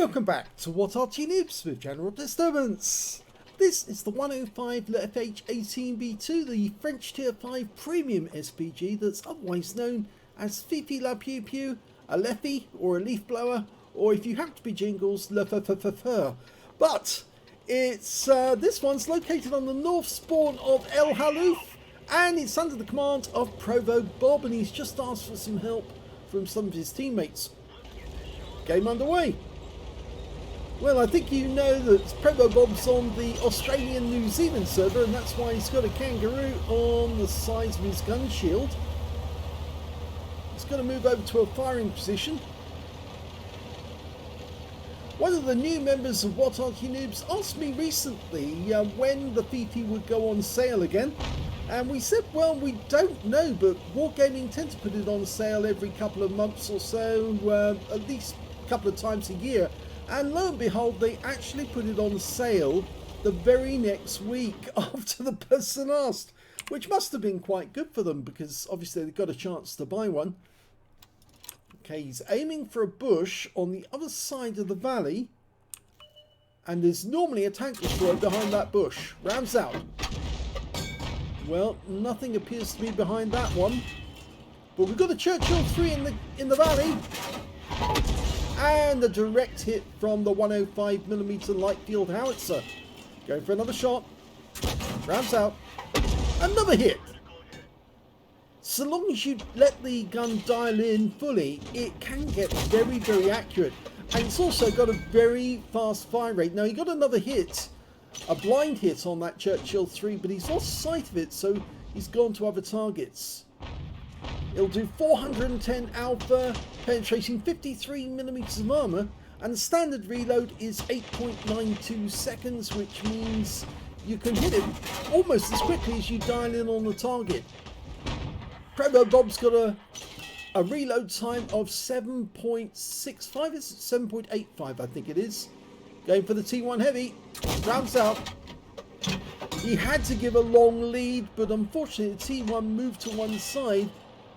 Welcome back to What Arty Noobs with General Disturbance. This is the 105 leFH18B2, the French Tier 5 Premium SPG that's otherwise known as Fifi La Pew Pew, a leFhy or a leaf blower, or if you happen to be jingles, leFH18B2. But it's this one's located on the north spawn of El Halluf, and it's under the command of ProvoBob, and he's just asked for some help from some of his teammates. Game underway. Well, I think you know that ProvoBob's on the Australian-New Zealand server, and that's why he's got a kangaroo on the sides of his gun shield. He's going to move over to a firing position. One of the new members of What Arty Noobs asked me recently when the Fifi would go on sale again. And we said, well, we don't know, but Wargaming tend to put it on sale every couple of months or so, at least a couple of times a year. And lo and behold, they actually put it on sale the very next week after the person asked, which must have been quite good for them because obviously they got a chance to buy one. Okay, he's aiming for a bush on the other side of the valley, and there's normally a tank destroyer behind that bush. Rounds out. Well, nothing appears to be behind that one, but we've got a Churchill 3 in the valley. And a direct hit from the 105mm light field howitzer. Going for another shot. Rounds out. Another hit. So long as you let the gun dial in fully, it can get very, very accurate. And it's also got a very fast fire rate. Now, he got another hit, a blind hit on that Churchill 3, but he's lost sight of it, so he's gone to other targets. It'll do 410 alpha, penetrating 53mm of armour, and the standard reload is 8.92 seconds, which means you can hit it almost as quickly as you dial in on the target. ProvoBob's got a reload time of 7.65, it's 7.85 I think it is. Going for the T1 Heavy, rounds out. He had to give a long lead, but unfortunately the T1 moved to one side,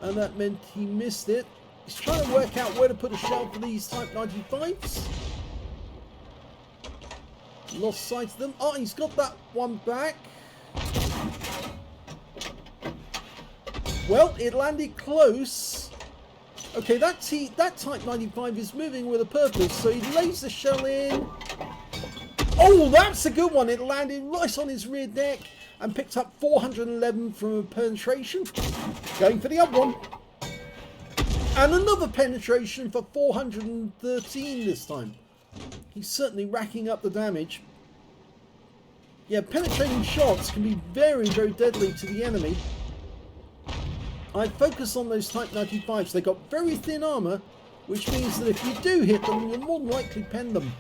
and that meant he missed it. He's trying to work out where to put a shell for these Type 95s. Lost sight of them. Oh, he's got that one back. Well, it landed close. Okay, that Type 95 is moving with a purpose, so he lays the shell in. Oh, that's a good one. It landed right on his rear deck and picked up 411 from a penetration. Going for the other one. And another penetration for 413 this time. He's certainly racking up the damage. Yeah, penetrating shots can be very, very deadly to the enemy. I focus on those Type 95s. They got very thin armour, which means that if you do hit them, you'll more than likely pen them.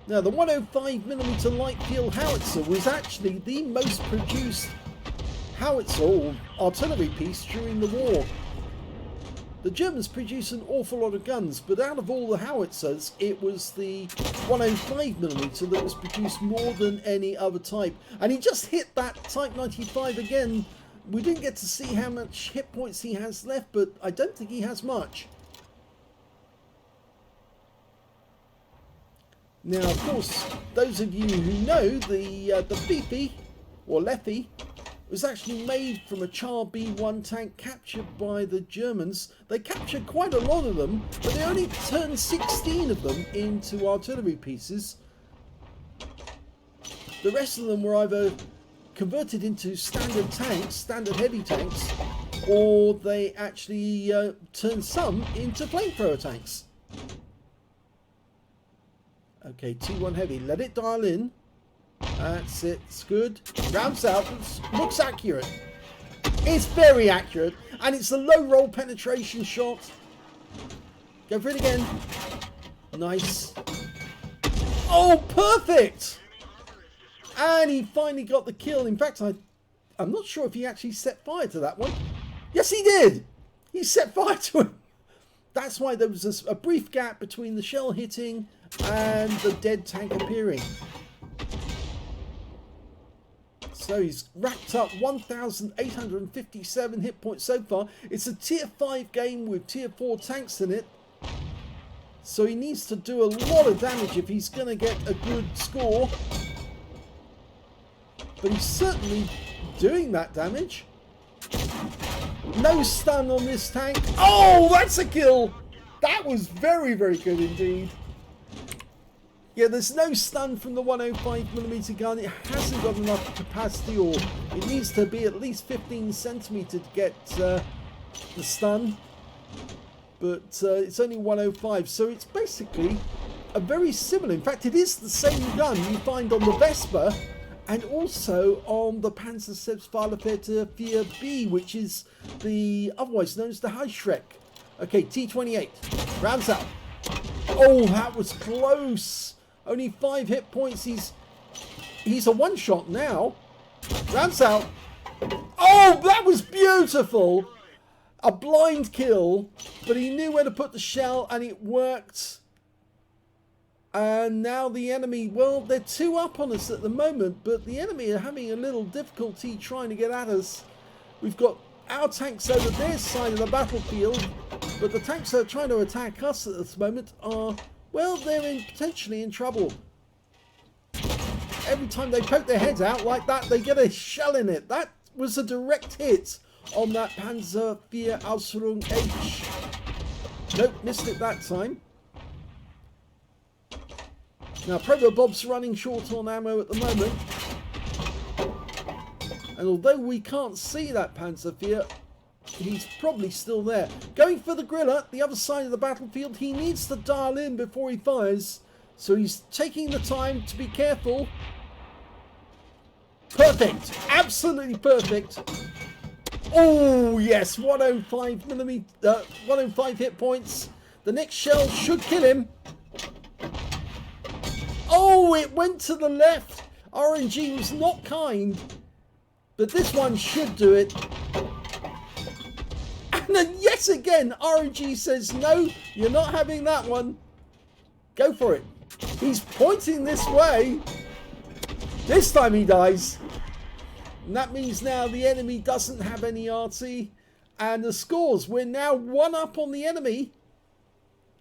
Now, the 105mm light field howitzer was actually the most produced howitzer or artillery piece during the war. The Germans produced an awful lot of guns, but out of all the howitzers, it was the 105mm that was produced more than any other type. And he just hit that Type 95 again. We didn't get to see how much hit points he has left, but I don't think he has much. Now, of course, those of you who know, the Fifi, or leFhy, was actually made from a Char B1 tank captured by the Germans. They captured quite a lot of them, but they only turned 16 of them into artillery pieces. The rest of them were either converted into standard tanks, standard heavy tanks, or they actually turned some into flamethrower tanks. Okay, T1 Heavy, let it dial in. That's it, it's good. Rounds out, looks accurate. It's very accurate, and it's a low roll penetration shot. Go for it again. Nice. Oh, perfect! And he finally got the kill. In fact, I'm not sure if he actually set fire to that one. Yes, he did! He set fire to him. That's why there was a brief gap between the shell hitting and the dead tank appearing. So he's racked up 1,857 hit points so far. It's a tier 5 game with tier 4 tanks in it. So he needs to do a lot of damage if he's going to get a good score. But he's certainly doing that damage. No stun on this tank. Oh, that's a kill. That was very, very good indeed. Yeah, there's no stun from the 105mm gun. It hasn't got enough capacity, or it needs to be at least 15 centimeter to get the stun. But it's only 105, so it's basically a very similar. In fact, it is the same gun you find on the Vespa and also on the leFH18B2, which is the otherwise known as the High Shrek. Okay, T28 rounds out. Oh, that was close. Only 5 hit points. He's a one-shot now. Rounds out. Oh, that was beautiful. A blind kill, but he knew where to put the shell and it worked. And now the enemy, well, they're 2 up on us at the moment, but the enemy are having a little difficulty trying to get at us. We've got our tanks over their side of the battlefield, but the tanks that are trying to attack us at this moment are, well, they're potentially in trouble. Every time they poke their heads out like that, they get a shell in it. That was a direct hit on that Panzer IV Ausführung H. Nope, missed it that time. Now, ProvoBob's running short on ammo at the moment. And although we can't see that Panzer IV, he's probably still there. Going for the Griller, the other side of the battlefield. He needs to dial in before he fires. So he's taking the time to be careful. Perfect. Absolutely perfect. Oh, yes. 105 hit points. The next shell should kill him. Oh, it went to the left. RNG was not kind. But this one should do it. And then yet again, RNG says, no, you're not having that one. Go for it. He's pointing this way. This time he dies. And that means now the enemy doesn't have any Arty. And the scores, we're now 1 up on the enemy.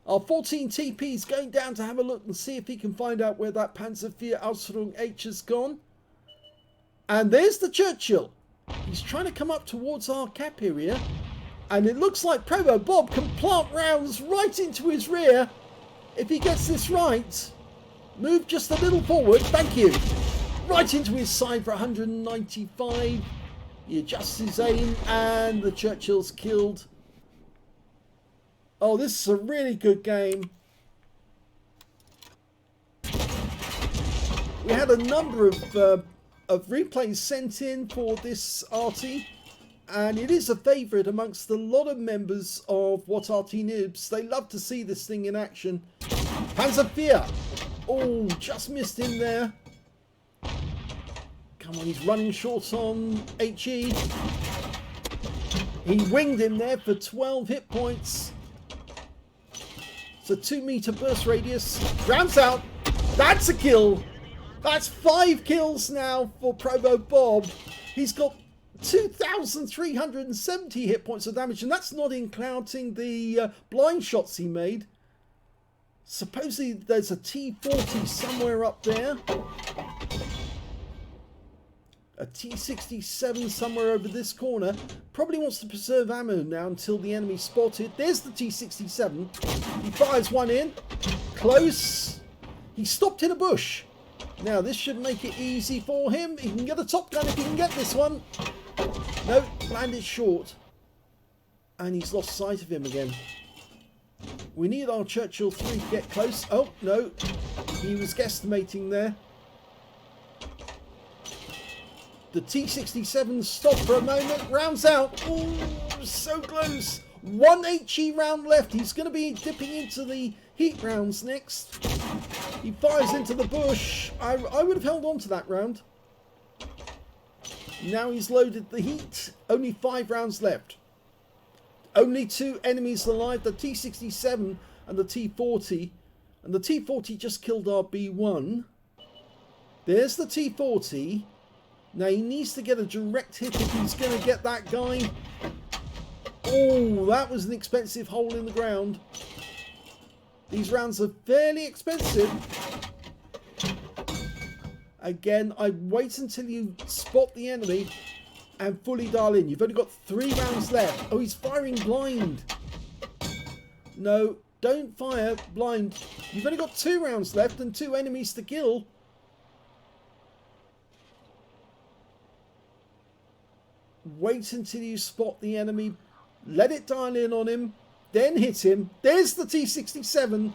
Our 14 TP is going down to have a look and see if he can find out where that Panzer IV Ausführung H has gone. And there's the Churchill. He's trying to come up towards our cap area. And it looks like ProvoBob can plant rounds right into his rear. If he gets this right, move just a little forward. Thank you. Right into his side for 195. He adjusts his aim and the Churchill's killed. Oh, this is a really good game. We had a number of replays sent in for this Arty, and it is a favourite amongst a lot of members of What Arty Noobs. They love to see this thing in action. Panzer IV. Oh, just missed him there. Come on, he's running short on HE. He winged him there for 12 hit points. It's a 2-meter burst radius. Rounds out. That's a kill. That's 5 kills now for ProvoBob. He's got 2,370 hit points of damage, and that's not including the blind shots he made. Supposedly there's a T40 somewhere up there. A T67 somewhere over this corner. Probably wants to preserve ammo now until the enemy's spotted. There's the T67. He fires one in. Close. He stopped in a bush. Now this should make it easy for him. He can get a top gun if he can get this one. No, landed short. And he's lost sight of him again. We need our Churchill 3 to get close. Oh, no. He was guesstimating there. The T67 stopped for a moment. Rounds out. Oh, so close. 1 HE round left. He's going to be dipping into the heat rounds next. He fires into the bush. I would have held on to that round. Now he's loaded the heat. Only 5 rounds left. Only 2 enemies alive. The T67 and the T40. And the T40 just killed our B1. There's the T40. Now he needs to get a direct hit if he's going to get that guy. Oh, that was an expensive hole in the ground. These rounds are fairly expensive. Again, I wait until you spot the enemy and fully dial in. You've only got 3 rounds left. Oh, he's firing blind. No, don't fire blind. You've only got 2 rounds left and 2 enemies to kill. Wait until you spot the enemy. Let it dial in on him. Then hit him. There's the T67.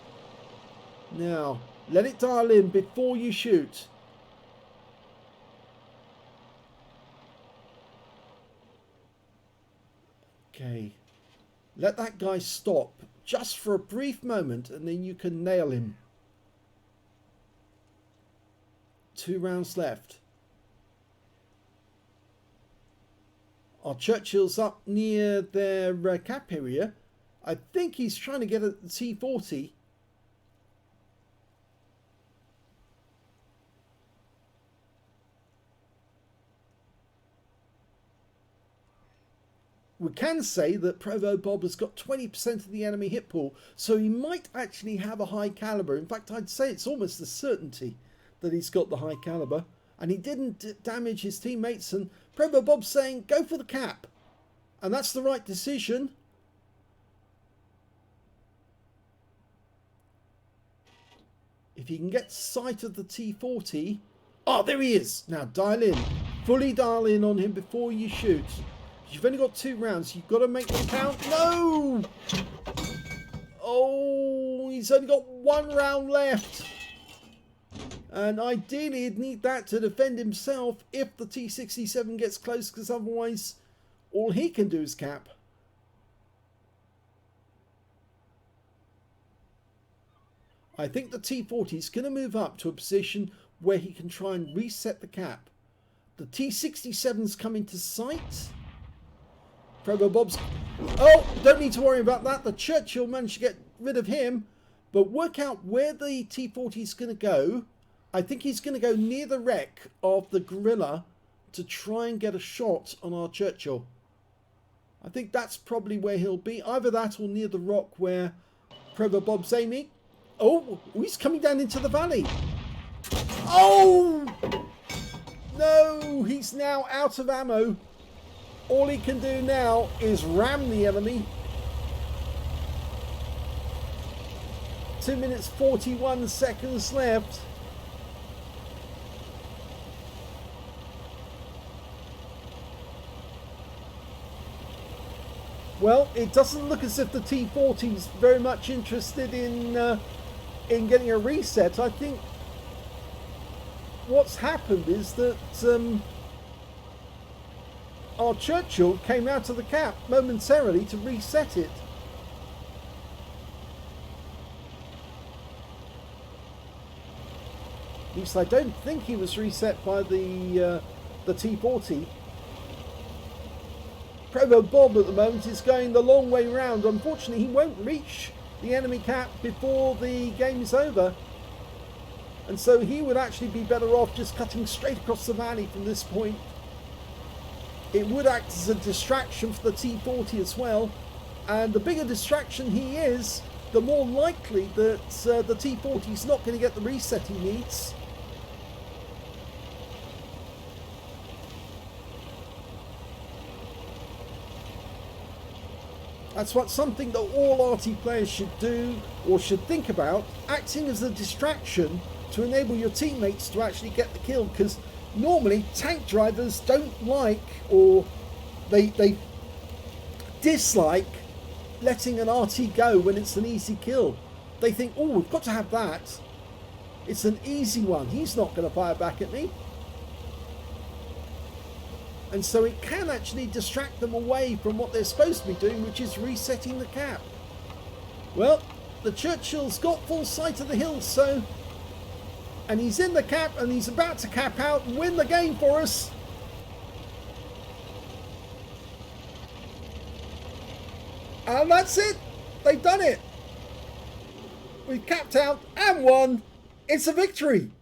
Now, let it dial in before you shoot. Okay. Let that guy stop just for a brief moment and then you can nail him. 2 rounds left. Our Churchill's up near their cap area. I think he's trying to get a T40. We can say that ProvoBob has got 20% of the enemy hit pool, so he might actually have a high caliber. In fact, I'd say it's almost a certainty that he's got the high caliber. And he didn't damage his teammates, and ProvoBob's saying, go for the cap. And that's the right decision. If he can get sight of the T40... Oh, there he is! Now, dial in. Fully dial in on him before you shoot. You've only got 2 rounds. You've got to make them count. No! Oh, he's only got 1 round left. And ideally, he'd need that to defend himself if the T67 gets close, because otherwise, all he can do is cap. I think the T40 is going to move up to a position where he can try and reset the cap. The T67's coming to sight. ProvoBob's... Oh, don't need to worry about that. The Churchill managed to get rid of him. But work out where the T40 is going to go. I think he's going to go near the wreck of the gorilla to try and get a shot on our Churchill. I think that's probably where he'll be. Either that or near the rock where ProvoBob's aiming. Oh, he's coming down into the valley. Oh! No, he's now out of ammo. All he can do now is ram the enemy. 2 minutes 41 seconds left. Well, it doesn't look as if the T40 is very much interested in getting a reset. I think what's happened is that our Churchill came out of the cap momentarily to reset it. At least I don't think he was reset by the T40. ProvoBob at the moment is going the long way round. Unfortunately, he won't reach the enemy cap before the game is over. And so he would actually be better off just cutting straight across the valley from this point. It would act as a distraction for the T40 as well. And the bigger distraction he is, the more likely that the T40 is not going to get the reset he needs. That's something that all Arty players should do or should think about, acting as a distraction to enable your teammates to actually get the kill, because normally tank drivers don't like, or they dislike letting an Arty go when it's an easy kill. They think, oh, we've got to have that. It's an easy one. He's not going to fire back at me. And so it can actually distract them away from what they're supposed to be doing, which is resetting the cap. Well, the Churchill's got full sight of the hill, so... And he's in the cap, and he's about to cap out and win the game for us. And that's it. They've done it. We've capped out and won. It's a victory.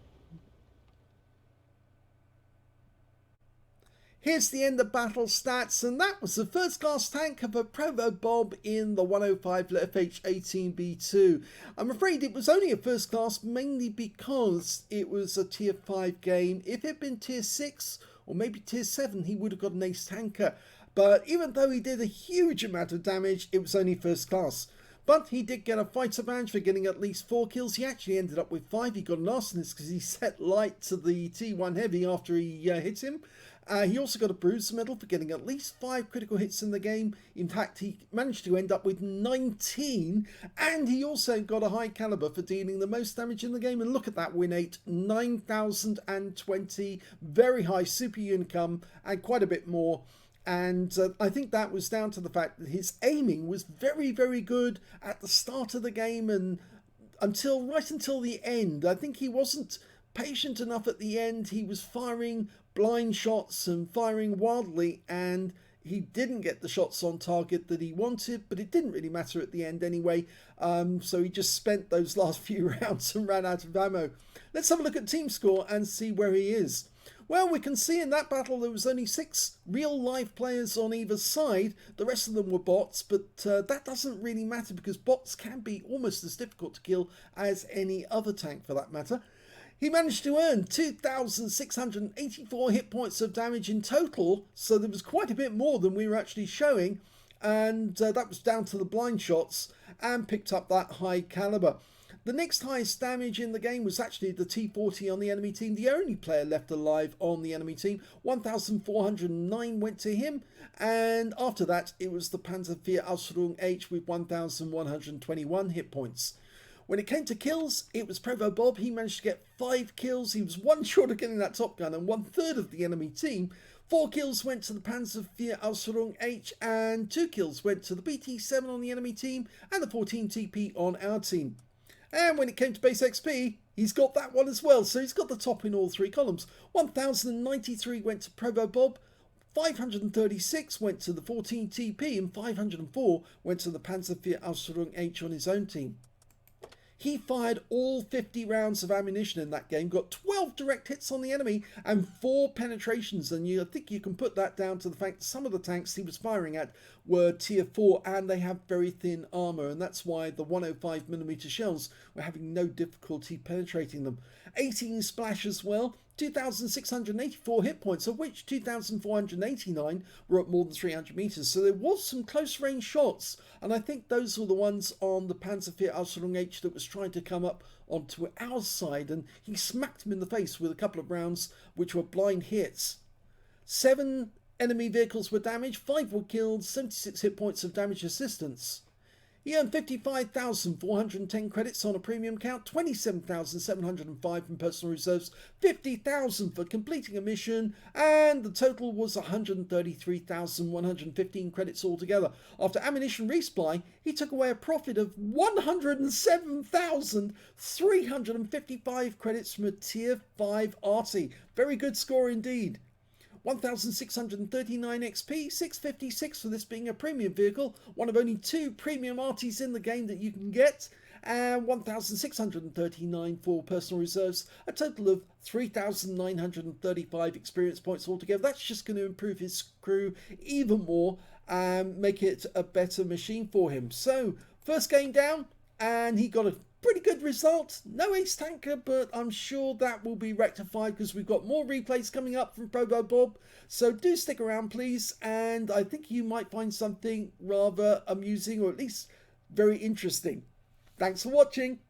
Here's the end of battle stats, and that was the first class tank of a ProvoBob in the 105 leFH18B2. I'm afraid it was only a first class mainly because it was a tier 5 game. If it had been tier 6 or maybe tier 7, he would have got an ace tanker. But even though he did a huge amount of damage, it was only first class. But he did get a fighter badge for getting at least 4 kills. He actually ended up with 5. He got an Aslains because he set light to the T1 heavy after he hit him. He also got a bruiser medal for getting at least 5 critical hits in the game. In fact, he managed to end up with 19. And he also got a high caliber for dealing the most damage in the game. And look at that win rate, 9,020. Very high super income and quite a bit more. And I think that was down to the fact that his aiming was very, very good at the start of the game and right until the end. I think he wasn't patient enough at the end. He was firing blind shots and firing wildly, and he didn't get the shots on target that he wanted, but it didn't really matter at the end anyway. So he just spent those last few rounds and ran out of ammo. Let's have a look at team score and see where he is. Well, we can see in that battle there was only 6 real live players on either side. The rest of them were bots, but that doesn't really matter because bots can be almost as difficult to kill as any other tank for that matter. He managed to earn 2,684 hit points of damage in total, so there was quite a bit more than we were actually showing, and that was down to the blind shots, and picked up that high caliber. The next highest damage in the game was actually the T40 on the enemy team, the only player left alive on the enemy team. 1,409 went to him, and after that it was the Panzerfahrerausrüstung H with 1,121 hit points. When it came to kills, it was ProvoBob. He managed to get 5 kills. He was 1 short of getting that top gun and 1/3 of the enemy team. 4 kills went to the Panzerfahrerausrüstung H and 2 kills went to the BT7 on the enemy team and the 14 TP on our team. And when it came to base XP, he's got that one as well. So he's got the top in all 3 columns. 1,093 went to ProvoBob, 536 went to the 14 TP, and 504 went to the Panzerfahrerausrüstung H on his own team. He fired all 50 rounds of ammunition in that game, got 12 direct hits on the enemy and 4 penetrations, and I think you can put that down to the fact that some of the tanks he was firing at were tier 4 and they have very thin armour, and that's why the 105mm shells were having no difficulty penetrating them. 18 splash as well, 2,684 hit points, of which 2,489 were at more than 300 meters. So there was some close range shots, and I think those were the ones on the Panzerfahrerausrüstung H that was trying to come up onto our side, and he smacked him in the face with a couple of rounds which were blind hits. 7 enemy vehicles were damaged, 5 were killed, 76 hit points of damage assistance. He earned 55,410 credits on a premium count, 27,705 from personal reserves, 50,000 for completing a mission, and the total was 133,115 credits altogether. After ammunition resupply, he took away a profit of 107,355 credits from a tier 5 Arty. Very good score indeed. 1,639 XP, 656 for this being a premium vehicle, one of only 2 premium Artys in the game that you can get, and 1,639 for personal reserves, a total of 3,935 experience points altogether. That's just going to improve his crew even more and make it a better machine for him. So, first game down, and he got a pretty good result. No ace tanker, but I'm sure that will be rectified because we've got more replays coming up from ProvoBob. So do stick around, please, and I think you might find something rather amusing or at least very interesting. Thanks for watching.